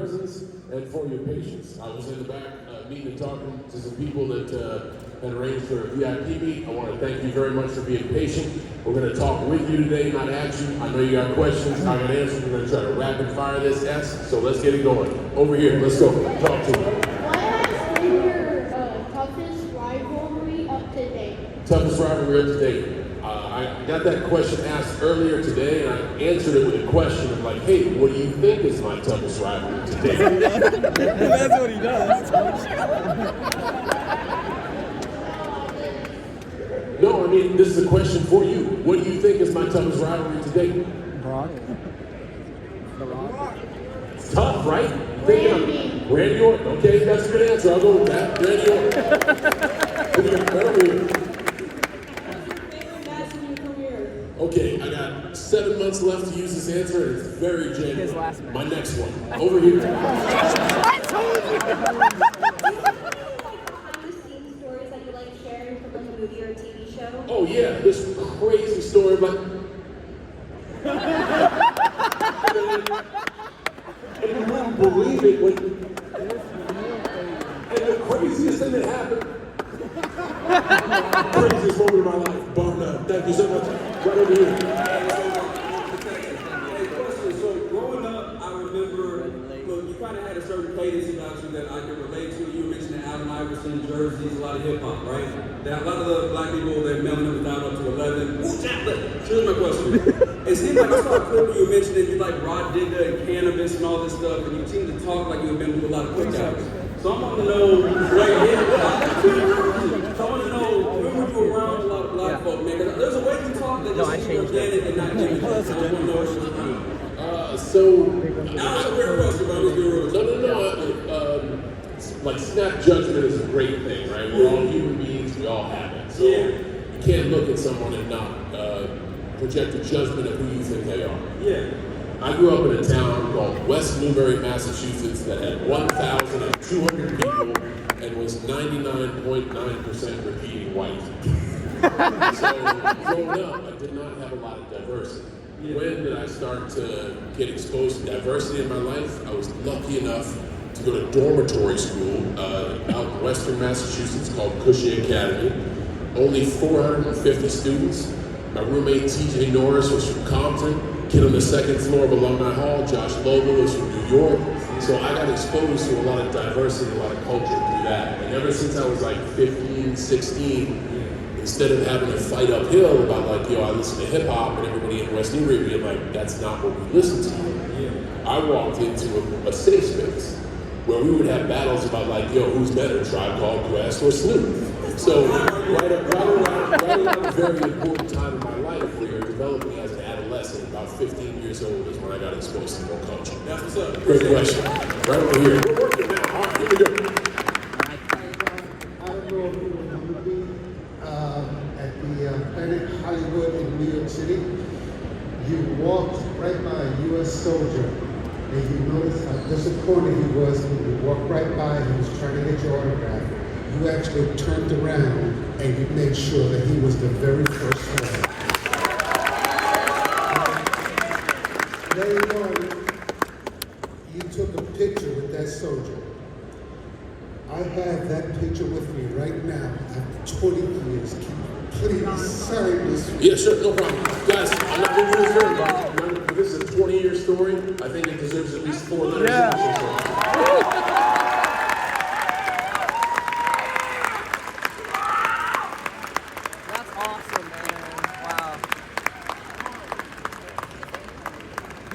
presence and for your patience. I was in the back meeting and talking to some people that had arranged for a VIP meet. I want to thank you very much for being patient. We're going to talk with you today, not at you. I know you got questions. I got answers. We're going to try to rapid fire this S. So let's get it going. Over here, let's go. Talk to me. What has been your toughest rivalry up to date? Toughest rivalry up to date. I got that question asked earlier today, and I answered it with a question of like, hey, what do you think is my toughest rivalry today? That's what he does. No, I mean, this is a question for you. What do you think is my toughest rivalry today? Brock. The Rock. It's tough, right? Randy Orton. Okay, that's a good answer. I'll go with that. Randy Orton. Okay, I got 7 months left to use this answer, and it's very genuine. His last match. My next one. Over here. I told you! Behind-the-scenes stories that you like sharing from like a movie or a TV show? Oh yeah, this crazy story about... And you wouldn't believe it when... And the craziest thing that happened... Craziest moment of my life, bar none. Thank you so much. Right over here. So growing up, I remember, well, you kind of had a certain cadence about you that I could relate to. You mentioned the Allen Iverson jerseys, a lot of hip hop, right? That a lot of the black people, they're mailing them down up to 11. Ooh, chocolate. Here's my question. It seemed like I saw a clip where you mentioned that you like Rod Digger and cannabis and all this stuff, and you seem to talk like you've been through a lot of cookouts. So I want to know where you So I want to know, when were you around a lot of black folk, man? 'Cause there's a way you talk that just is organic and not gimmicky. I just want to know what's going on. So... That's a weird question, but let's be real. No. Like snap judgment is a great thing, right? We're all human beings, we all have it. So you can't look at someone and not project a judgment of who you think they are. Yeah. I grew up in a town called West Newbury, Massachusetts that had 1,200 people and was 99.9% repeating white. So growing up, I did not have a lot of diversity. When did I start to get exposed to diversity in my life? I was lucky enough to go to dormitory school out in Western Massachusetts called Cushing Academy. Only 450 students. My roommate TJ Norris was from Compton. Kid on the second floor of Alumni Hall, Josh Lobo was from New York. So I got exposed to a lot of diversity, a lot of culture through that. And ever since I was like 15, 16, instead of having to fight uphill about like, yo, I listen to hip hop and everybody in West Newbury being like, that's not what we listen to. I walked into a safe space where we would have battles about like, yo, who's better, Tribe Called Quest or Snoop? So right around a very important time in my life where you're developing as an adolescent, about 15 years old is when I got exposed to more culture. That's what's up. Great question. Right over here. We're working now. All right, here we go. I don't know if you remember me at the Planet Hollywood in New York City. You walked right by a U.S. soldier, and you noticed how disappointed he was when you walked right by. He was trying to get your autograph. You actually turned around and you made sure that he was the very first one. Later on, you took a picture with that soldier. I have that picture with me right now after 20 years. Can you please sign this? Yeah, sure, no problem. Guys, I'm not going to do this very long. Remember, this is a 20-year story. I think it deserves at least 4 letters. Yeah.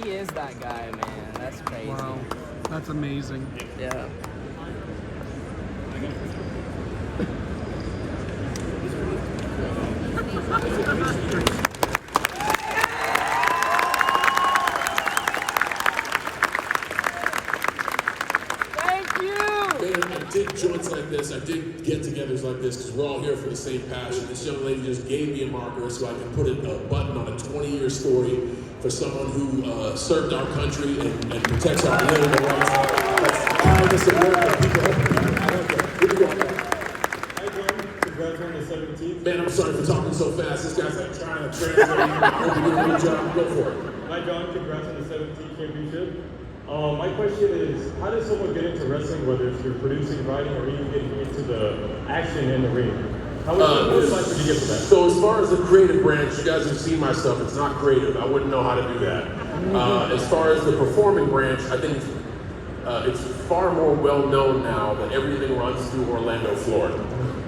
He is that guy, man. That's crazy. Wow, that's amazing. Yeah. Thank you! Man, I did joints like this, I did get-togethers like this, because we're all here for the same passion. This young lady just gave me a marker so I can put a button on a 20-year story for someone who served our country and protects our political rights. That's how this American people help people. I love that. Here we go. Hi, John. Congrats on the 17th. Man, I'm sorry for talking so fast. This guy's like trying to translate. I hope you do a good job. Go for it. Hi, John. Congrats on the 17th championship. My question is, how does someone get into wrestling, whether it's you're producing, writing, or even getting into the action in the ring? What advice would you give for that? So as far as the creative branch, you guys have seen my stuff. It's not creative. I wouldn't know how to do that. As far as the performing branch, I think it's far more well known now that everything runs through Orlando, Florida.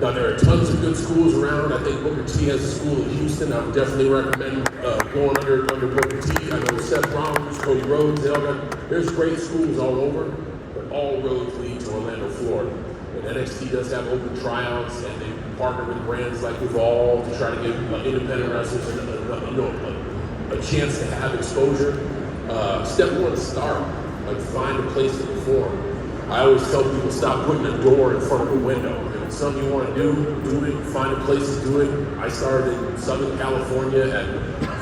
Now there are tons of good schools around. I think Booker T has a school in Houston. I would definitely recommend going under Booker T. I know Seth Rollins, Cody Rhodes, there's great schools all over, but all roads lead to Orlando, Florida. And NXT does have open tryouts, and they partner with brands like Evolve to try to give independent wrestlers a chance to have exposure. Step one, start. Like find a place to perform. I always tell people stop putting a door in front of a window. If it's something you want to do it. Find a place to do it. I started in Southern California at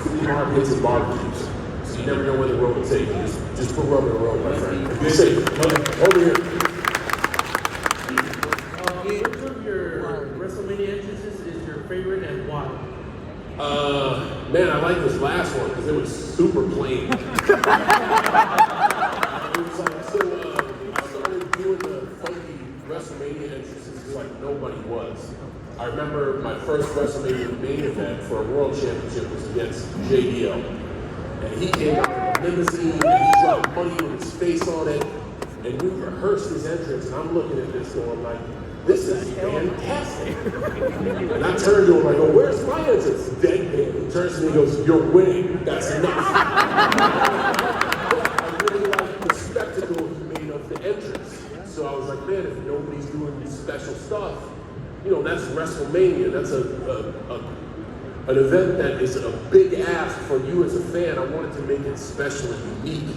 flea markets and barbecues. So you never know where the road will take you. Just put rubber in the road, my friend. Be safe. Over here. Which of your Wrestlemania entrances is your favorite and why? Man, I like this last one because it was super plain. I started doing the funky WrestleMania entrances like nobody was. I remember my first WrestleMania main event for a world championship was against JBL. And he came out in a limousine and he dropped money with his face on it. And we rehearsed his entrance and I'm looking at this going like, this is fantastic. And I turned to him, I go, where's my entrance? Deadpan. He turns to me and goes, you're winning. That's enough. I really like the spectacle he made of the entrance. So I was like, man, if nobody's doing this special stuff, that's WrestleMania. That's an event that is a big ask for you as a fan. I wanted to make it special and unique.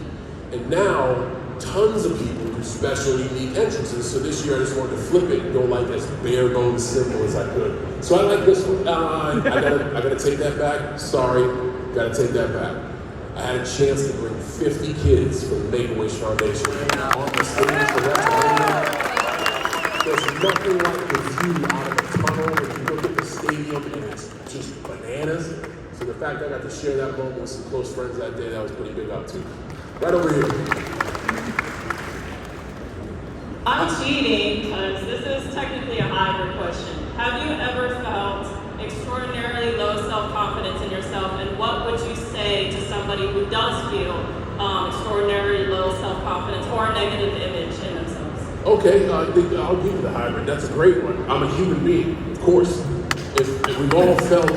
And now, tons of people do special, unique entrances. So this year I just wanted to flip it and go like as bare bones simple as I could. So I like this one. I gotta take that back. Sorry, gotta take that back. I had a chance to bring 50 kids from the Make-A-Wish Foundation on the stage for WrestleMania. There's nothing like the view out of a tunnel when you look at the stadium and it's just bananas. So the fact that I got to share that moment with some close friends that day, that was pretty big up too. Right over here. I'm cheating because this is technically a hybrid question. Have you ever felt extraordinarily low self-confidence in yourself, and what would you say to somebody who does feel extraordinarily low self-confidence or a negative image in themselves? Okay, I think I'll give you the hybrid. That's a great one. I'm a human being, of course. If we've all felt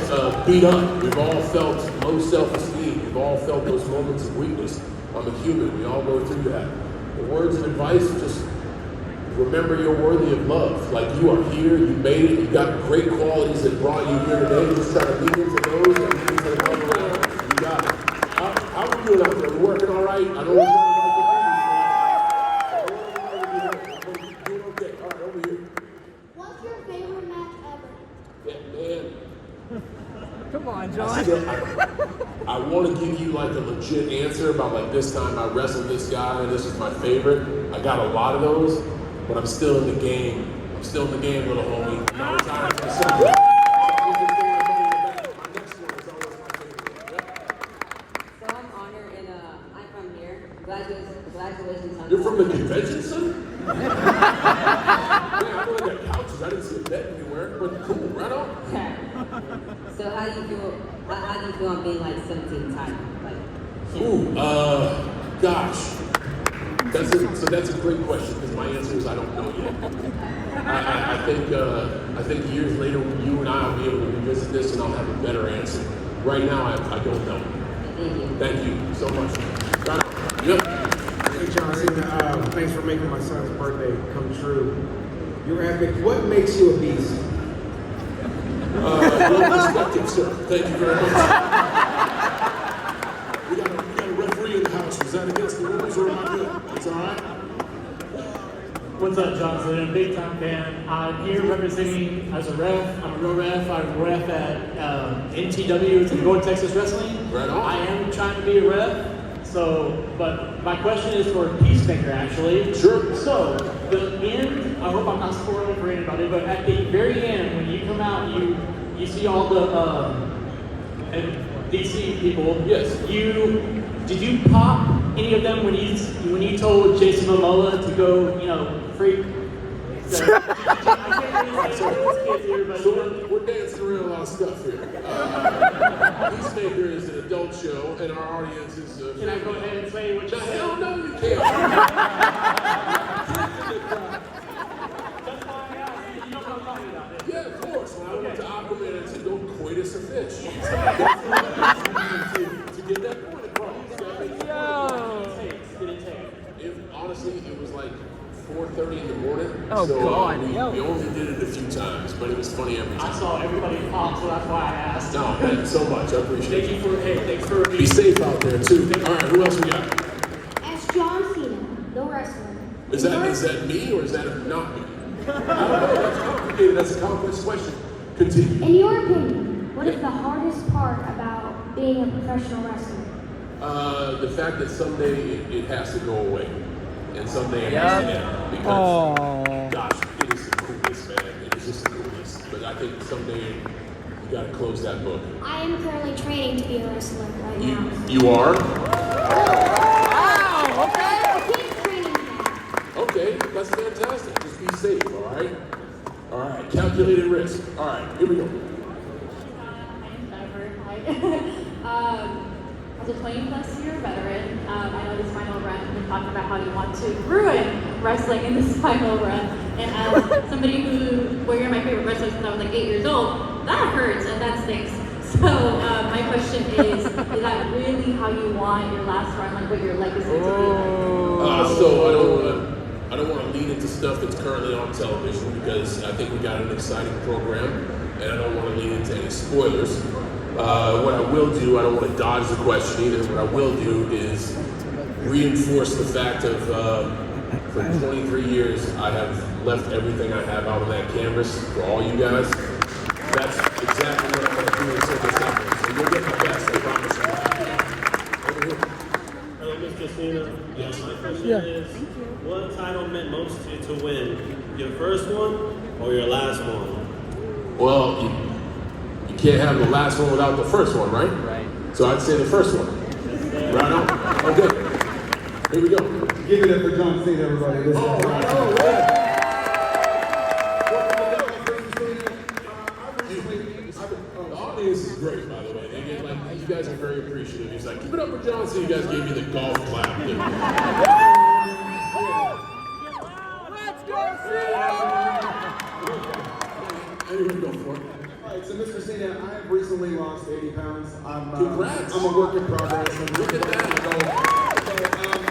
beat up, we've all felt low self-esteem, we've all felt those moments of weakness. I'm a human, we all go through that. The words of advice, just remember you're worthy of love. Like you are here, you made it, you got great qualities that brought you here today. Just try to lean into those and lean into the other around. You got it. How are we doing out there? We working all right? I know we're doing okay. All right, over here. What's your favorite match ever? Yeah, man. Come on, John. I want to give you like a legit answer about like this time I wrestled this guy and this was my favorite. I got a lot of those, but I'm still in the game. I'm still in the game, little homie. I'm not retired for the summer. So I'm looking forward to money in the bank. My next one is always my favorite. Yep. So I'm honored and I'm from here. Congratulations on You're from the convention center? Man, I know they got couches. I didn't see a bed anywhere, but cool, right on. Okay. So how do you feel? How do you feel on being like 17 times? Gosh. That's a great question because my answer is I don't know yet. I think years later you and I will be able to revisit this and I'll have a better answer. Right now I don't know. Thank you so much. Yep. Hey John Cena, thanks for making my son's birthday come true. You're epic. What makes you a beast? Well perspective, sir. Thank you very much. We got a referee in the house. Was that against the rules or am I good? It's all right. What's up, John Cena? Big time fan. I'm here representing as a ref. I'm a real ref. I'm a ref at NTW, it's North Texas Wrestling. Right on. I am trying to be a ref. So, but my question is for Peacemaker, actually. Sure. So, the end, I hope I'm not spoiling for anybody, but at the very end, when you come out, you see all the DC people. Yes. Did you pop any of them when you told Jason Momoa to go, freak? So, I can't really say these kids here, but So we're dancing around a lot of stuff here. Peacemaker is an adult show, and our audience is. Can I go ahead and say what you said? Hell no, you can't. That's why I asked. You know what I'm talking about. Yeah, of course. When I went to Aquaman, I said, don't coitus a fish. to get that point across. Honestly, it was like 4:30 in the morning. Oh, so, God. We only did it a few times, but it was funny every time. I saw everybody pop, so that's why I asked. No, man, so much. I appreciate it. Thanks for Be safe out there, too. All right, who else we got? As John Cena, the wrestler. Is that me or is that not me? I don't know. That's complicated. That's a complex question. Continue. In your opinion, what is the hardest part about being a professional wrestler? The fact that someday it has to go away. And someday it has to end. Because, gosh, it is the coolest, man. It is just the coolest. But I think someday you got to close that book. I am currently training to be a wrestler right now. You are? Wow, okay. I keep training now. Okay, that's fantastic. Just be safe, all right? All right, calculated risk. All right, here we go. As a 20-plus year veteran, I know this final run, you've been talking about how you want to ruin wrestling in this final run. And as somebody you're my favorite wrestler since I was like 8 years old, that hurts and that stinks. So my question is that really how you want your last run, like what your legacy to be like? So I don't want to lead into stuff that's currently on television because I think we got an exciting program, and I don't want to lead into any spoilers. What I will do, I don't want to dodge the question either, what I will do is reinforce the fact of, for 23 years, I have left everything I have out on that canvas for all you guys. That's exactly what I'm going to do until December. So you'll get my best, I promise you. Over here. Hello, Mr. Cena. Yes. My question is, what title meant most to you to win? Your first one or your last one? Well, you can't have the last one without the first one, right? Right. So I'd say the first one. Right on. Okay. Here we go. Give it up for John Cena, everybody. This is The audience is great, by the way. They get you guys are very appreciative. He's like, give it up for John Cena. You guys gave me the golf clap. Let's go, Cena! Anyone go for it. Alright, so Mr. Cena, I have recently lost 80 pounds. Congrats. I'm a work in progress. Look at that.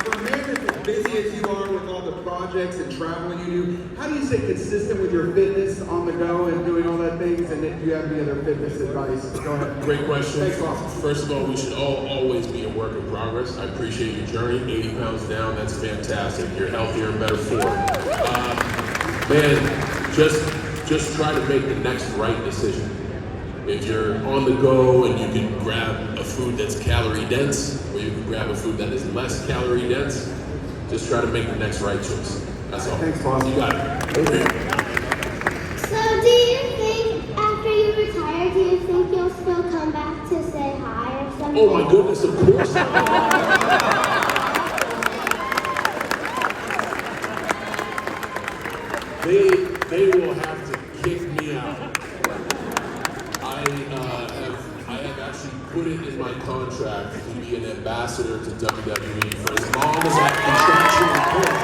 For a man that's as busy as you are with all the projects and traveling you do, how do you stay consistent with your fitness on the go and doing all that things? And if you have any other fitness advice, go ahead. Great question. Thanks, boss. First of all, we should always be a work in progress. I appreciate your journey. 80 pounds down, that's fantastic. You're healthier and better form. Man, just try to make the next right decision. If you're on the go and you can grab a food that's calorie dense, or you can grab a food that is less calorie dense, just try to make the next right choice. That's all. Thanks, boss. You got it. Over here. So do you think after you retire, do you think you'll still come back to say hi or something? Oh my goodness, of course. They will have to kick me out. I have actually put it in my contract to be an ambassador to WWE for as long as I contractually can.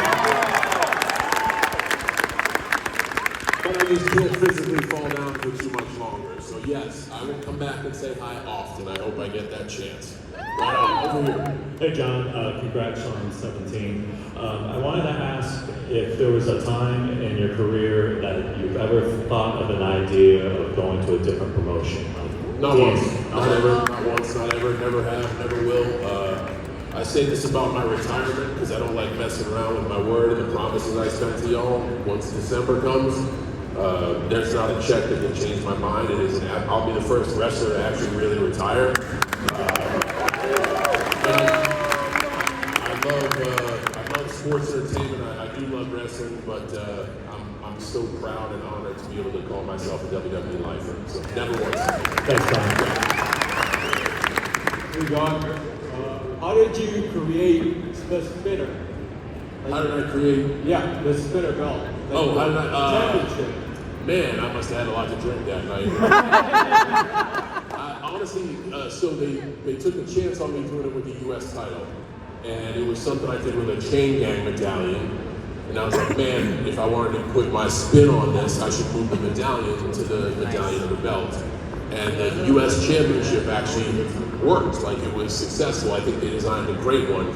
But I just can't physically fall down for too much longer. So yes, I will come back and say hi often. I hope I get that chance. Right on, over here. Hey John, congrats on 17. I wanted to ask if there was a time in your career that you've ever thought of an idea of going to a different promotion. Not once, not ever, not once, not ever, never have, never will. I say this about my retirement because I don't like messing around with my word and the promises I spent to y'all. Once December comes, there's not a check that can change my mind. I'll be the first wrestler to actually really retire. I love sports entertainment. I do love wrestling, but I'm so proud and honored to be able to call myself a WWE lifer. So never once. Thanks, John. Hey, John. how did you create the spinner? How did I create? Yeah, the spinner belt. Oh, how did I? Championship. Man, I must have had a lot to drink that night. Honestly, so they took a chance on me doing it with the U.S. title, and it was something I did with a chain gang medallion. And I was like, man, if I wanted to put my spin on this, I should move the medallion to the medallion of the belt. And the U.S. Championship actually worked, like it was successful. I think they designed a great one.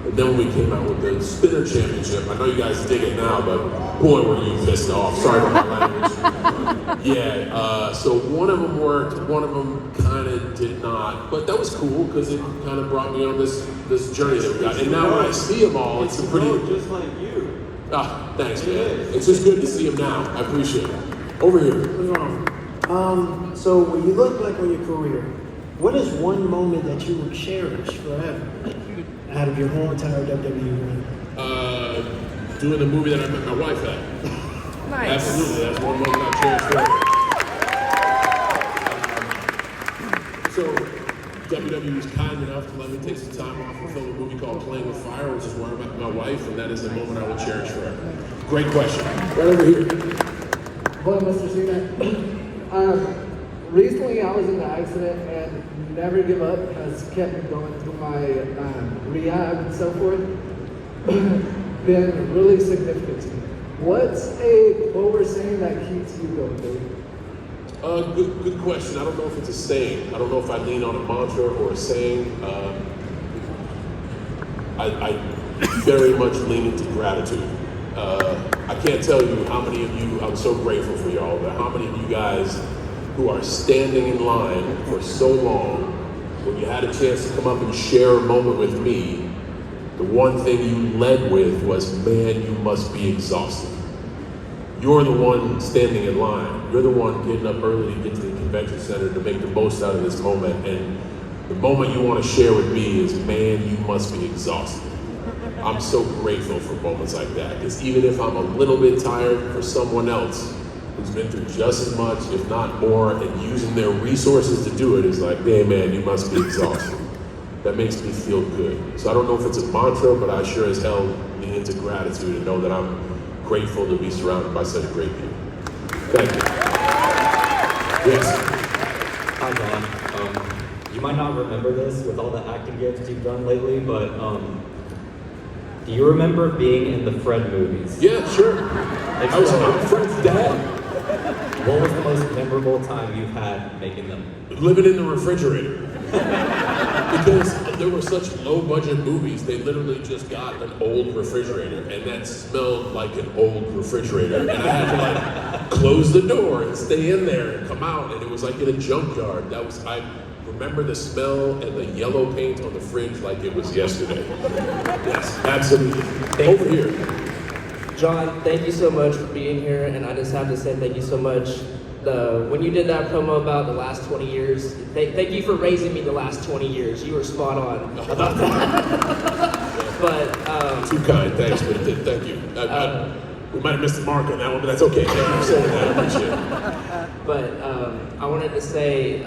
And then when we came out with the Spinner Championship, I know you guys dig it now, but boy, were you pissed off. Sorry about my language. Yeah, so one of them worked, one of them kind of did not. But that was cool, because it kind of brought me on this journey that we got. And now when I see them all, it's a pretty... Just like you. Ah, thanks, man. It's just good to see them now. I appreciate it. Over here. What's wrong? So when you look back on your career, what is one moment that you will cherish forever out of your whole entire WWE run? Doing the movie that I met my wife at. Nice. Absolutely, that's one moment I cherish forever. So WWE was kind enough to let me take some time off and film a movie called Playing with Fire, which is where I met my wife, and that is a moment I will cherish forever. Great question. Right over here. Hello, Mr. Cena. Recently, I was in an accident, and Never Give Up has kept me going through my rehab and so forth. Been really significant to me. What's a quote or saying that keeps you going, baby? Good question. I don't know if it's a saying. I don't know if I lean on a mantra or a saying. I very much lean into gratitude. I can't tell you how many of you, I'm so grateful for y'all, but how many of you guys who are standing in line for so long, when you had a chance to come up and share a moment with me, the one thing you led with was, man, you must be exhausted. You're the one standing in line. You're the one getting up early to get to the convention center to make the most out of this moment. And the moment you want to share with me is, man, you must be exhausted. I'm so grateful for moments like that, because even if I'm a little bit tired, for someone else who's been through just as much, if not more, and using their resources to do it is like, hey man, you must be exhausted. That makes me feel good. So I don't know if it's a mantra, but I sure as hell lean into gratitude and know that I'm grateful to be surrounded by such great people. Thank you. Yes. Hi, John. You might not remember this with all the acting gifts you've done lately, but do you remember being in the Fred movies? Yeah, sure. I was Fred's dad. What was the most memorable time you've had making them? Living in the refrigerator. Because there were such low-budget movies, they literally just got an old refrigerator, and that smelled like an old refrigerator. And I had to like close the door and stay in there and come out, and it was like in a junkyard. I remember the smell and the yellow paint on the fridge like it was yesterday. Yes, absolutely. Over here. John, thank you so much for being here, and I just have to say thank you so much. When you did that promo about the last 20 years, thank you for raising me the last 20 years. You were spot on about that. But too kind, thanks, but thank you. We might have missed the mark on that one, but that's okay. Thank you for saying that. I appreciate it. But I wanted to say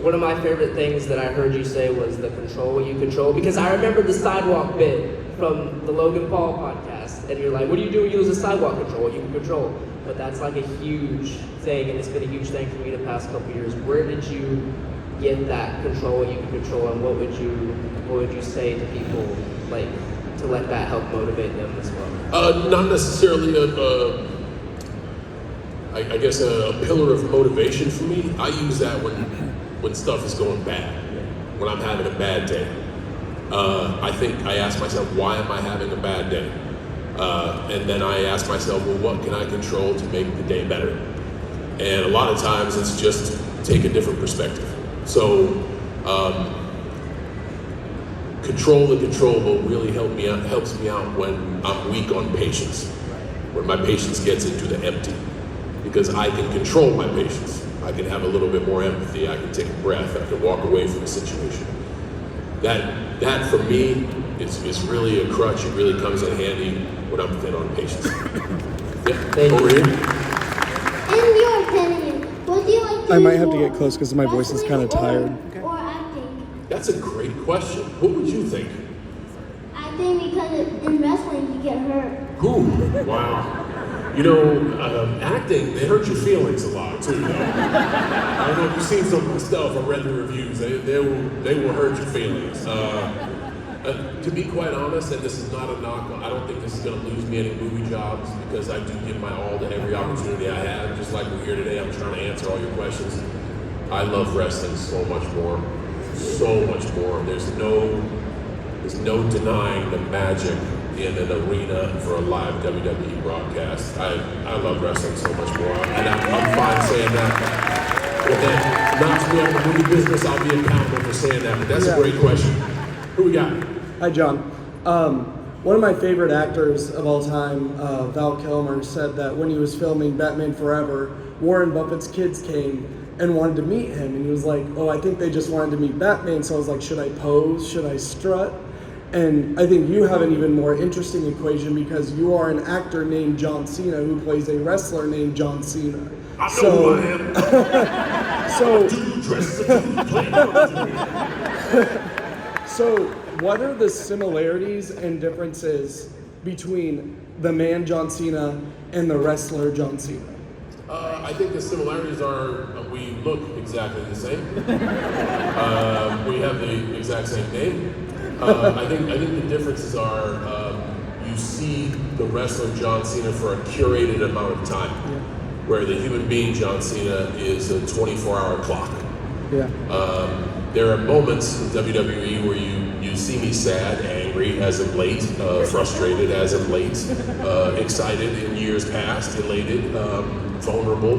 one of my favorite things that I heard you say was the control what you control, because I remember the sidewalk bit from the Logan Paul podcast, and you're like, what do you do when you lose a sidewalk control? What you can control. But that's like a huge thing, and it's been a huge thing for me the past couple years. Where did you get that control you can control, and what would you say to people like to let that help motivate them as well? Not necessarily I guess a pillar of motivation for me. I use that when stuff is going bad, when I'm having a bad day. I think I ask myself, why am I having a bad day? And then I ask myself, well, what can I control to make the day better? And a lot of times it's just take a different perspective. So control the controllable really helps me out when I'm weak on patience, when my patience gets into the empty, because I can control my patience. I can have a little bit more empathy. I can take a breath. I can walk away from the situation. That for me is really a crutch. It really comes in handy when I'm thin on patience. Yeah, over here. In your opinion, what do you like to I do might have to more? get close because my voice is kind of tired. Or acting? That's a great question. question. What would you think? I think because in wrestling you get hurt. Ooh, wow. You know, acting, they hurt your feelings a lot too, though. I don't know if you've seen some of the stuff, I read the reviews, they will hurt your feelings. To be quite honest, and this is not a knock, I don't think this is going to lose me any movie jobs because I do give my all to every opportunity I have. Just like we're here today, I'm trying to answer all your questions. I love wrestling so much more. So much more. There's no denying the magic in an arena for a live WWE broadcast. I love wrestling so much more, and I'm fine saying that. But then, not to be in the movie business, I'll be accountable for saying that. But that's a great question. Who we got? Hi, John. One of my favorite actors of all time, Val Kilmer, said that when he was filming Batman Forever, Warren Buffett's kids came and wanted to meet him, and he was like, "Oh, I think they just wanted to meet Batman." So I was like, "Should I pose? Should I strut?" And I think you have an even more interesting equation because you are an actor named John Cena who plays a wrestler named John Cena. I know who I am. So what are the similarities and differences between the man John Cena and the wrestler John Cena? I think the similarities are we look exactly the same. We have the exact same name. I think the differences are you see the wrestler John Cena for a curated amount of time, where the human being John Cena is a 24-hour clock. Yeah. There are moments in WWE where you see me sad, angry as of late, frustrated as of late, excited in years past, elated, vulnerable.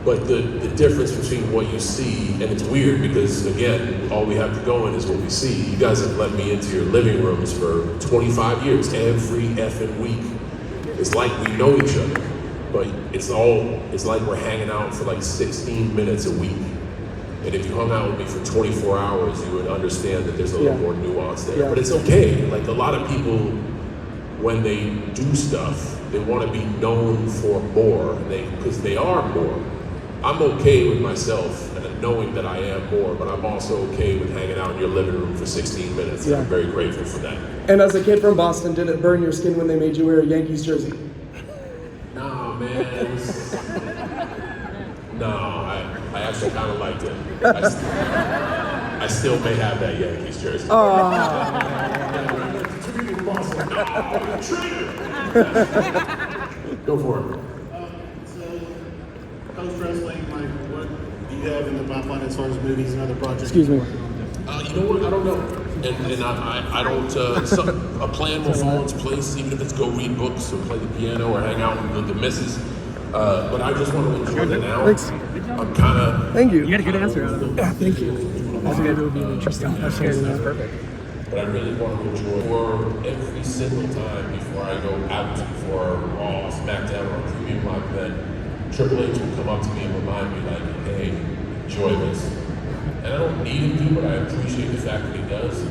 But the difference between what you see, and it's weird because, again, all we have to go in is what we see. You guys have let me into your living rooms for 25 years, every effing week. It's like we know each other, but it's like we're hanging out for like 16 minutes a week. And if you hung out with me for 24 hours, you would understand that there's a little more nuance there. But it's okay. Like a lot of people, when they do stuff, they want to be known for more, because they are more. I'm okay with myself and knowing that I am more, but I'm also okay with hanging out in your living room for 16 minutes. And I'm very grateful for that. And as a kid from Boston, did it burn your skin when they made you wear a Yankees jersey? Nah, man. No, I actually kind of liked it. I still may have that Yankees jersey. Go for it. Post wrestling, like, what do you have in the pipeline as far as movies and other projects? Excuse me. You know what? I don't know. And I don't. A plan will fall into place, even if it's go read books or play the piano or hang out with the missus. But I just want to enjoy the now. Thanks. I'm kind of. Thank you. You got a good answer out of it. Yeah, thank you. I think it would be interesting. That's perfect. But I really want to enjoy for every single time before I go out for Raw, SmackDown, or a premium live event. Triple H will come up to me and remind me, like, hey, enjoy this. And I don't need him to, but I appreciate the fact that he does,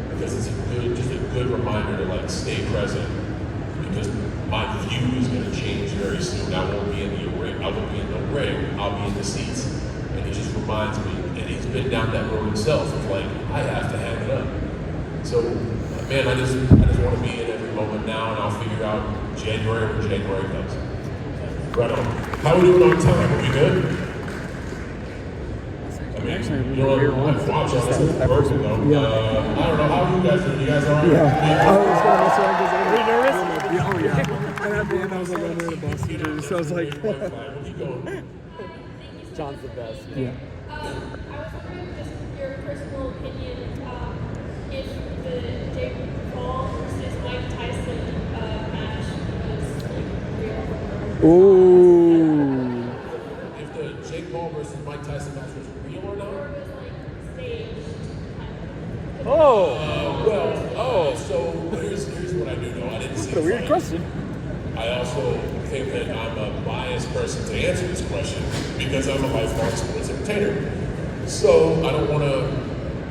because it's just a good reminder to, like, stay present, because my view is going to change very soon. I won't be in the ring. I won't be in the ring. I'll be in the seats. And he just reminds me, and he's been down that road himself, of like, I have to hang it up. So, man, I just want to be in every moment now, and I'll figure out January when January comes. Right on. How are we doing on time? Are we good? I mean, you know, I'm watching this person though. I don't know how you guys are. You guys are? Yeah. I was going to say, are you nervous? Oh, yeah. And at the end, I was like, I'm wearing a Boston jersey, so I was like, keep going. John's the best. Yeah. I was wondering just your personal opinion if the Jake Paul versus Mike Tyson match was like real. Ooh. If the Jake Paul versus Mike Tyson match was real or not? Or was like staged. So here's what I do know. I didn't see That's a weird question. I also think that I'm a biased person to answer this question because I'm a lifelong sports entertainer. So I don't want to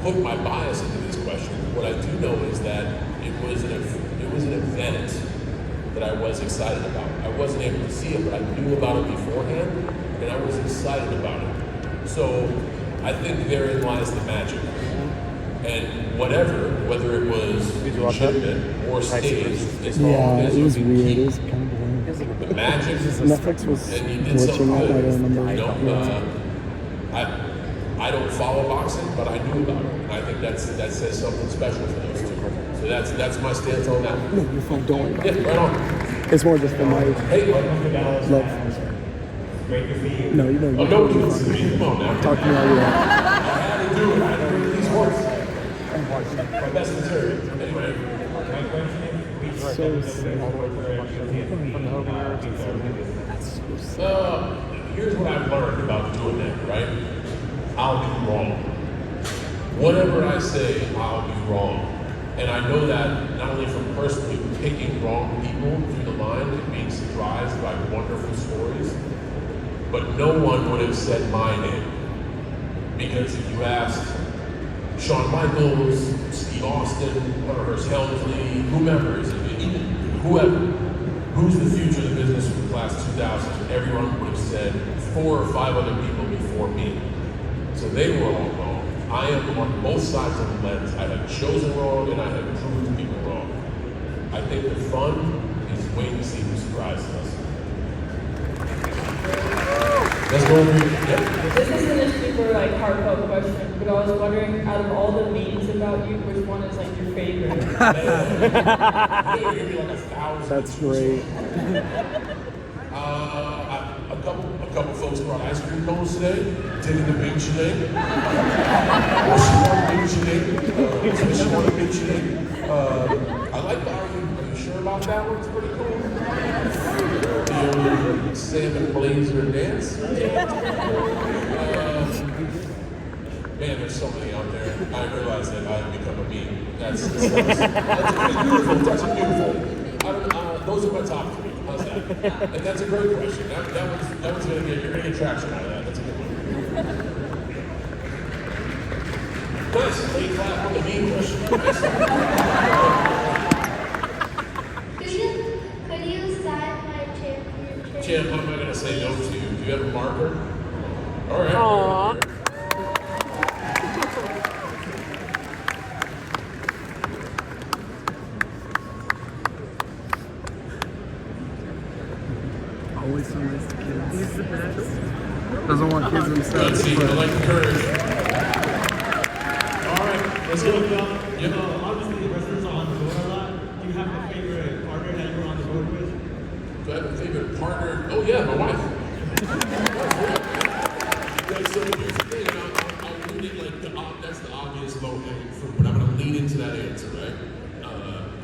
put my bias into this question. What I do know is that it was an event that I was excited about. I wasn't able to see it, but I knew about it beforehand, and I was excited about it. So I think therein lies the magic. And whatever, whether it was legitimate or staged, as long Yeah, as it you was can weird. keep It was kind of boring. the magic, Netflix was and you did glitching something out. I good. don't remember. I don't follow boxing, but I knew about it. And I think that says something special for those two. So that's my stance on that. No, you're fine. Don't worry about it. Yeah, right on. It's more just for my Hey, love. No, you know. Oh, no, you can see me. Come on now. Talk to me all you want. I had to do it. I had to read these words. My best material. Anyway. So sad. Here's what I've learned about doing that, right? I'll be wrong. Whatever I say, I'll be wrong. And I know that not only from personally picking wrong people through the line and being surprised by wonderful stories, but no one would have said my name. Because if you asked Shawn Michaels, Steve Austin, Hunter Hearst Helmsley, whomever, even whoever, who's the future of the business from class 2000, everyone would have said 4 or 5 other people before me. So they were all wrong. I am on both sides of the lens. I have chosen wrong and I have proved people wrong. I think the fun is waiting to see who surprises us. Let's go over here. This isn't a super heartfelt question, but I was wondering, out of all the memes about you, which one is your favorite? That's great. A couple folks brought ice cream cones today. Taking the big shenanigans. Well, she wanted a big shenanigans. So she wanted a big shenanigans. I like that. Are you sure about that one? It's pretty cool. The old salmon blazer dance. Man, there's so many out there. I realize that I've become a meme. That's pretty beautiful. That's beautiful. Those are my top 3. How's that? And that's a great question. That was going to get, you're going to get traction out of that. That's a good one. Nice. Late clap on the meme question. Could you sign my championship? Champ, how am I going to say no to you? Do you have a marker? All right. Aww. Always so nice to kids. He's the best. Doesn't want kids himself. Let's see. I like the courage. All right. Let's go. Yep. Obviously, the wrestlers are on the road a lot. Do you have a favorite partner that you're on the road with? Do I have a favorite partner? Oh, yeah, my wife. So here's the thing. I'll lean it that's the obvious low-hanging fruit, but I'm going to lean into that answer, right?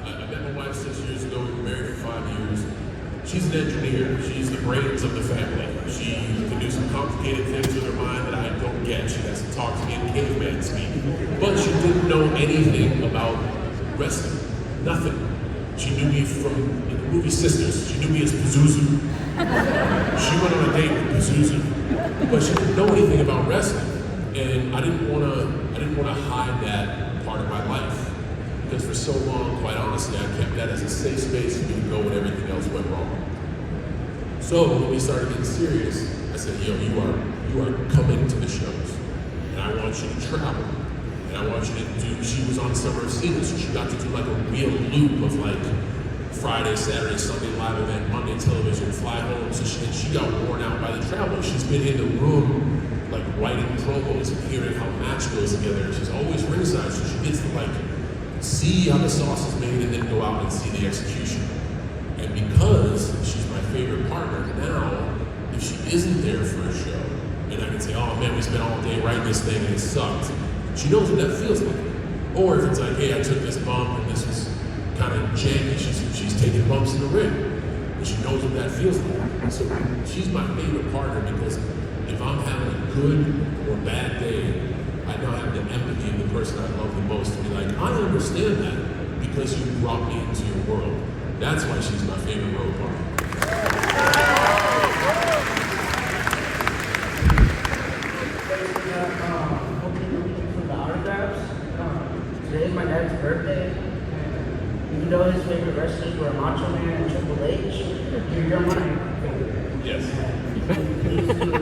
I met my wife 6 years ago. We were married for 5 years. She's an engineer. She's the brains of the family. She can do some complicated things with her mind that I don't get. She has to talk to me in caveman speak. But she didn't know anything about wrestling. Nothing. She knew me from the movie Sisters. She knew me as Pazuzu. She went on a date with Pazuzu. But she didn't know anything about wrestling. And I didn't want to hide that part of my life. Because for so long, quite honestly, I kept that as a safe space for me to go when everything else went wrong. So when we started getting serious, I said, yo, you are coming to the shows. And I want you to travel. And I want you to do, she was on Summer of Cena, so she got to do a real loop of Friday, Saturday, Sunday live event, Monday television, fly home. So she got worn out by the travel. She's been in the room, writing promos and hearing how match goes together. And she's always ringside, so she gets to see how the sauce is made and then go out and see the execution. And because she's my favorite partner now, if she isn't there for a show, and I can say, oh man, we spent all day writing this thing and it sucked, she knows what that feels like. Or if it's hey, I took this bump and this was kind of janky, she's taking bumps in the ring, and she knows what that feels like. So she's my favorite partner because if I'm having a good or bad day, I now have the empathy of the person I love the most to be I understand that because you brought me into your world. That's why she's my favorite road partner. For the autographs, today is my dad's birthday. Even though his favorite wrestlers were Macho Man and Triple H, you're my favorite. Yes. Please do a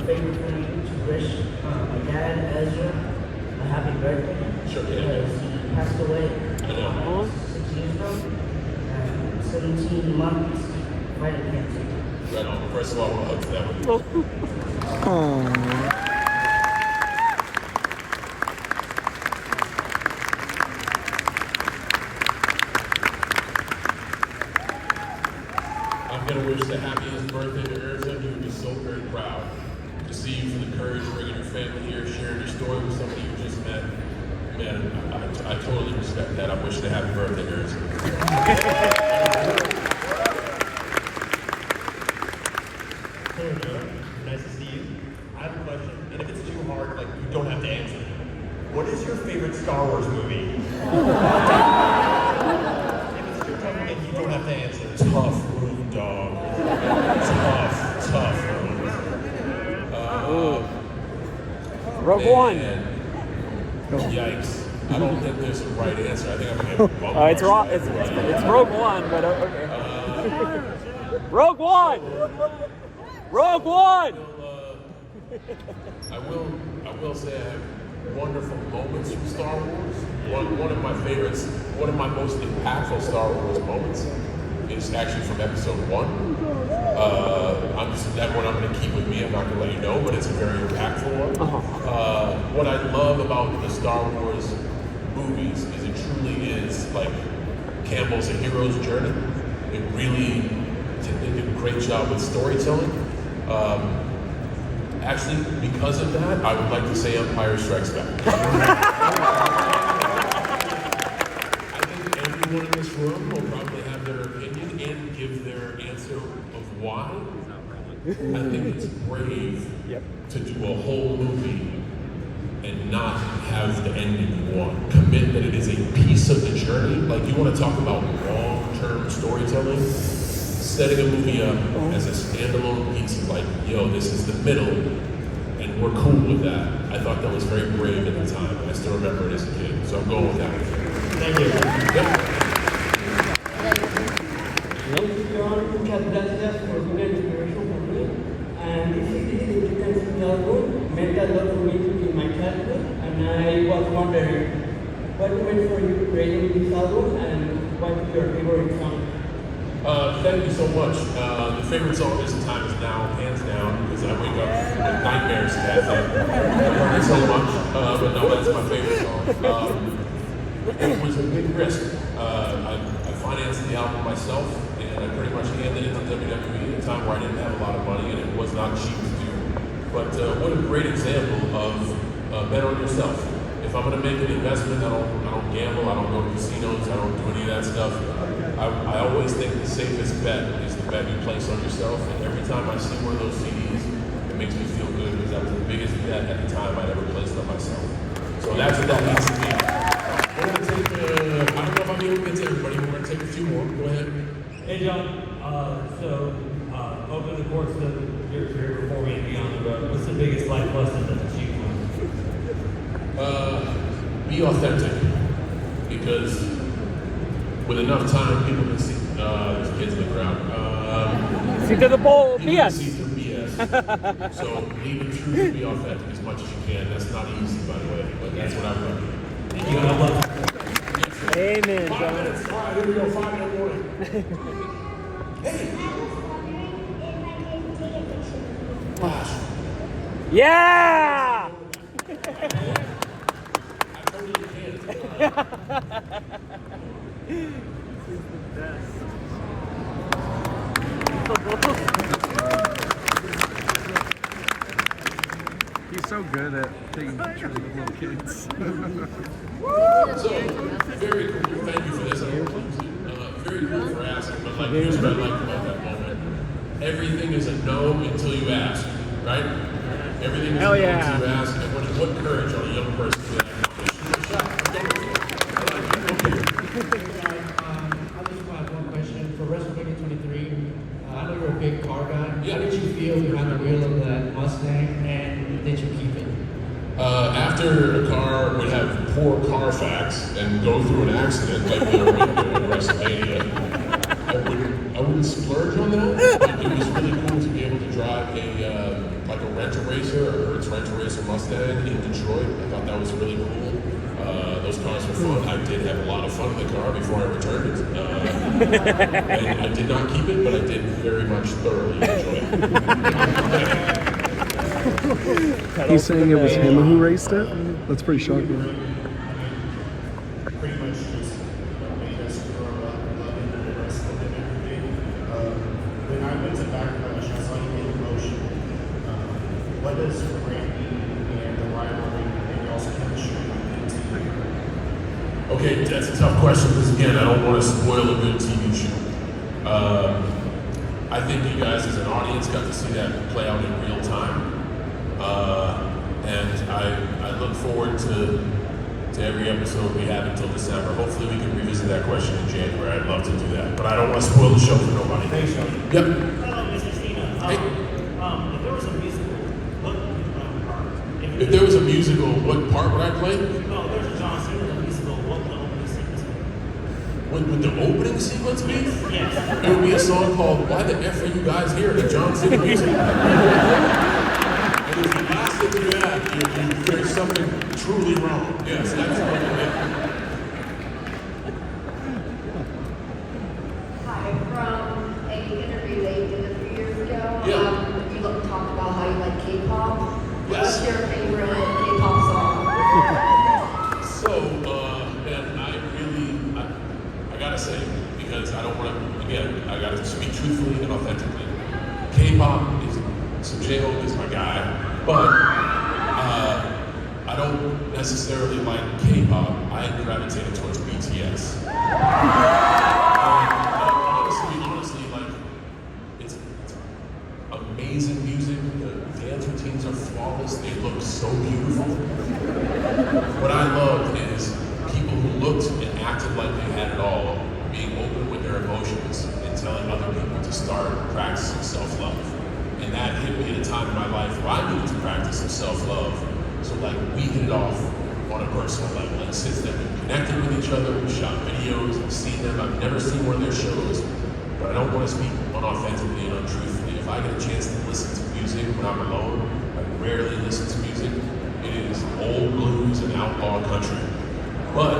favor for me to wish my dad, Ezra, a happy birthday. Sure, 17 months fighting cancer. Right on. First of all, I want to hug that one. I'm going to wish the happiest birthday to Erza. You would be so very proud to see you for the courage of bringing your family here, sharing your story with somebody you just met. Man, I totally respect that. I wish you a happy birthday, Erza. Hey, Joe. Nice to see you. I have a question, and if it's too hard, like, you don't have to answer. What is your favorite Star Wars movie? If it's too tough again, you don't have to answer. Tough room, dog. Tough room. Rogue One. Yikes. I don't think there's a right answer. I think I'm going to get bumped. It's Rogue One, but okay. Rogue One! Rogue One! I will say I have wonderful moments from Star Wars. One of my favorites, one of my most impactful Star Wars moments is actually from episode 1. That one I'm going to keep with me. I'm not going to let you know, but it's a very impactful one. What I love about the Star Wars movies is it truly is like Campbell's A Hero's Journey. It really did a great job with storytelling. Actually, because of that, I would like to say Empire Strikes Back. I think everyone in this room will probably have their opinion and give their answer of why. I think it's brave to do a whole movie and not have the ending you want. Commit that it is a piece of the journey. Like, you want to talk about long-term storytelling? Setting a movie up as a standalone piece of like, yo, this is the middle, and we're cool with that. I thought that was very brave at the time. I still remember it as a kid, so I'm going with that. Thank you. John has done this for good inspiration for me, and this is the album meant a lot for me in my childhood, and I was wondering what went for you creating this album and what is your favorite song? Thank you so much. The favorite song is Time Is Now, hands down, because I wake up with nightmares to that thing. I love it so much, but no, that's my favorite song. It was a big risk. I financed the album myself, and I pretty much handed it to WWE at a time where I didn't have a lot of money, and it was not cheap to do. But what a great example of bet on yourself. If I'm going to make an investment, I don't gamble, I don't go to casinos, I don't do any of that stuff. I always think the safest bet is the bet you place on yourself, and every time I see one of those CDs, it makes me feel good because that was the biggest bet at the time I'd ever placed on myself. So that's what that means to me. We're going to take, I don't know if I'm able to get to everybody, but we're going to take a few more. Go ahead. Hey, John. Over the course of your career before we and beyond the road, what's the biggest life lesson that you've learned? Be authentic, because with enough time, people can see, there's kids in the crowd. See through the bowl, people BS. can see through BS. So leave it true and be authentic as much as you can. That's not easy, by the way, but that's what I've learned. Thank you. God bless. Amen, 5 John. minutes. All right, here we go. 5 minute warning. Hey. Yeah! He's so good at taking pictures of little kids. So, very cool. Thank you for this. Very cool for asking, but like, here's what I like about that moment. Everything is a no until you ask, right? Everything is Hell a no yeah. until you ask. And what courage on a young person to be like, I just have one question. For Wrestlemania 23, I know you're a big car guy. How did you feel behind the wheel of that Mustang, and did you keep it? After a car would have poor Carfax and go through an accident like the window in WrestleMania, I wouldn't splurge on that. But it was really cool to be able to drive a Rent-A-Racer, or Hertz Rent-A-Racer Mustang in Detroit. I thought that was really cool. Those cars were fun. I did have a lot of fun in the car before I returned it. And I did not keep it, but I did very much thoroughly enjoy it. He's saying it was him who raced it? That's pretty shocking. Pretty much just made us grow up loving the wrestling and everything. When I went to Backlash, I saw you in motion. What does Randy and the rivalry and y'all's chemistry mean to you? Okay, that's a tough question because again, I don't want to spoil a good TV show. I think you guys as an audience got to see that play out in real time. And I look forward to every episode we have until December. Hopefully we can revisit that question in January. I'd love to do that. But I don't want to spoil the show for nobody. Thanks, Sean. Yep. Hello, Mr. Cena. If there was a musical, what part? If there was a musical, what part would I play? No, there's a John Cena musical. What would the opening sequence be? What would the opening sequence be? Yes. It would be a song called "Why the F Are You Guys Here?" the John Cena music. And if you ask it to that, there's something truly wrong. Yes, that's what it is. Hi, from an interview they did a few years ago. Yeah. You talked about how you like K-pop. Yes. What's your favorite K-pop song? So, and I gotta say, because I don't want to, again, I gotta speak truthfully and authentically. K-pop is, so J-Hope is my guy, but I don't necessarily like K-pop. I gravitated towards BTS. Honestly, like, it's amazing music. The dance routines are flawless. They look so beautiful. What I loved is people who looked and acted like they had it all, being open with their emotions and telling other people to start practicing self-love. And that hit me at a time in my life where I needed to practice some self-love. So like we hit it off on a personal level. And since then we've connected with each other, we've shot videos, I've seen them, I've never seen one of their shows, but I don't want to speak unauthentically and untruthfully. If I get a chance to listen to music when I'm alone, I rarely listen to music. It is old blues and outlaw country. But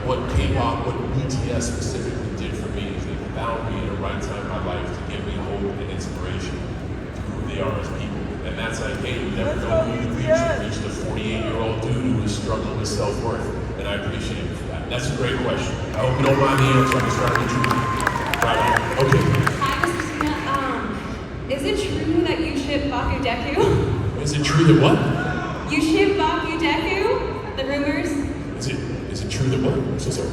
what K-pop, what BTS specifically did for me is they found me at the right time in my life to give me hope and inspiration to who they are as people. And that's like, hey, you never know who you reach. You reach the 48-year-old dude who is struggling with self-worth. And I appreciate you for that. That's a great question. I hope you don't mind the answer. I'm just trying to get you right on. Okay. Hi, Mr. Cena. Is it true that you ship Bakudeku? Is it true that what? You ship Bakudeku? The rumors? Is it true that what? I'm so sorry.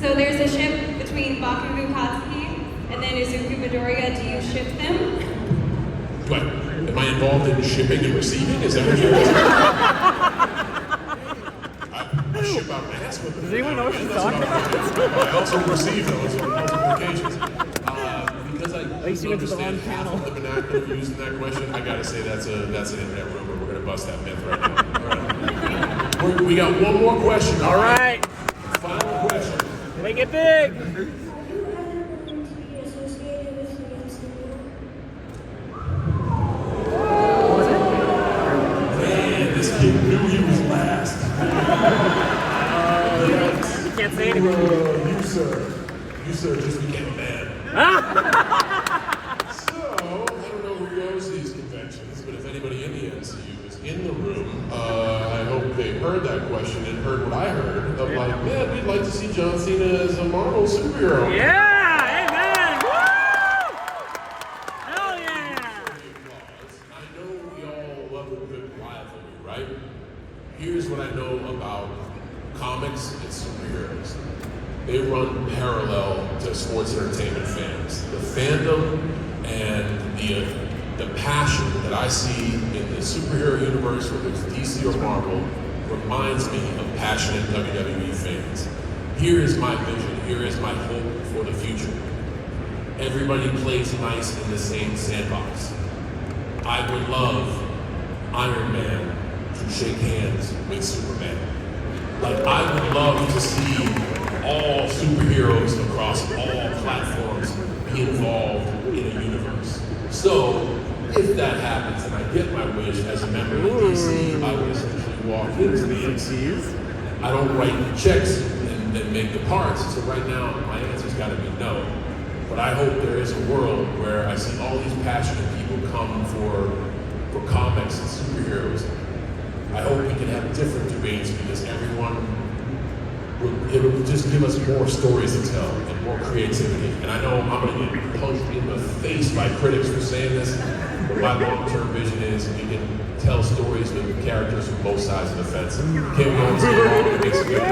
So there's a ship between Bakugo Katsuki and then Izuku Midoriya. Do you ship them? Am I involved in shipping and receiving? Is that what you're asking? I ship out masks with them. Does anyone know what she's talking about? I also receive those on multiple occasions. Because I understand half of the vernacular used in that question, I gotta say that's an internet rumor. We're gonna bust that myth right now. All right. We got one more question. All right. Final question. Make it big. Man, this kid knew he was last. You can't say anything. You sir, just became a man. So, I don't know who goes to these conventions, but if anybody in the MCU is in the room, I hope they heard that question and heard what I heard of like, man, we'd like to see John Cena as a Marvel superhero. Yeah, amen. Woo! Hell yeah. I know we all love a good rivalry, right? Here's what I know about comics and superheroes. They run parallel to sports entertainment fans. The fandom and the passion that I see in the superhero universe, whether it's DC or Marvel, reminds me of passionate WWE fans. Here is my vision, here is my hope for the future. Everybody plays nice in the same sandbox. I would love Iron Man to shake hands with Superman. Like, I would love to see all superheroes across all platforms be involved in a universe. So, if that happens and I get my wish as a member of DC, I would essentially walk into the MCU I don't write checks and make the parts. So right now, my answer's got to be no. But I hope there is a world where I see all these passionate people come for comics and superheroes. I hope we can have different debates because it will just give us more stories to tell and more creativity. And I know I'm going to get punched in the face by critics for saying this, but my long-term vision is we can tell stories with characters from both sides of the fence. Can we all take on and make some good